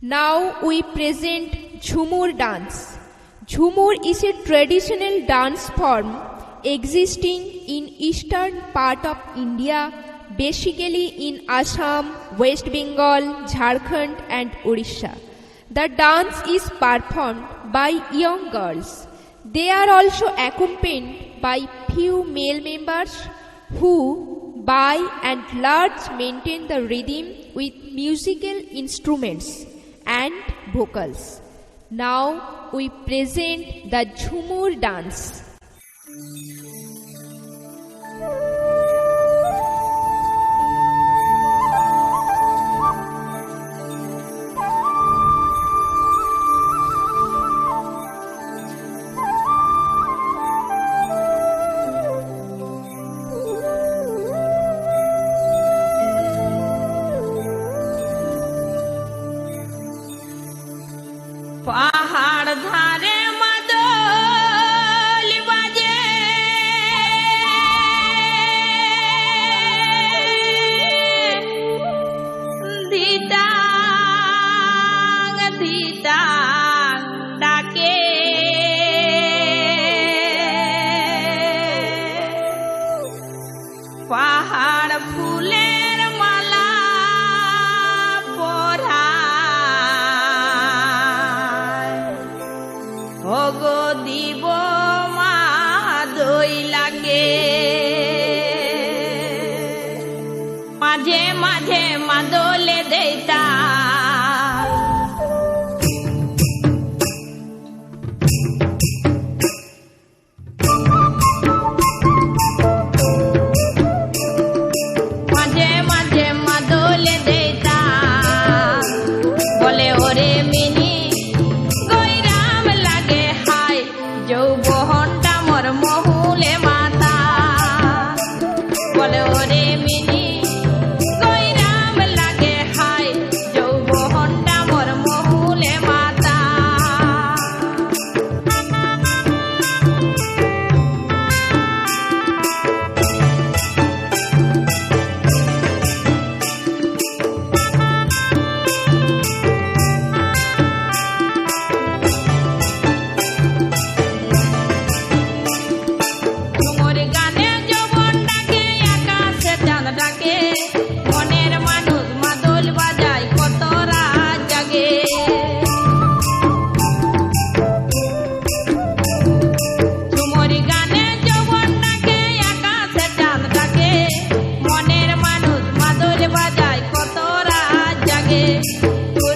Now we present Jhumur dance. Jhumur is a traditional dance form existing in eastern part of India, basically in Assam, West Bengal, Jharkhand and Odisha. The dance is performed by young girls. They are also accompanied by few male members who, by and large, maintain the rhythm with musical instruments and vocals. Now we present the Jhumur dance. पहाड़ धारे मदोल बजे धीटांग धीटांग डाके पहाड़ फूलेर माला ওগো দিব মা দই লাগে মাঝে মাঝে মাদলে দেইতা মাঝে মাঝে মাদলে দেইতা বলে ওরে মিনি যৌবনটা মোর মহুলে মাতা বলে ওরে মিনি গৈরাম লাগে হাই যৌবনটা মোর মহুলে মাতা মনের মানুষ মাদল বাজায় কত রাত জাগে ঝুমুর গানে যৌবন ডাকে আকাশে চাঁদ ডাকে মনের মানুষ মাদল বাজায় কত রাত জাগে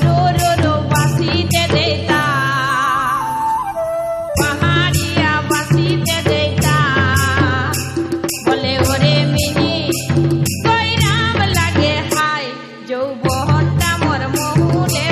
রো রো রো বাসিতে দেতা পাহাড়িয়া বাসিতে দেতা বলে ওরে মিনি যৌবনটা মোর মহুলে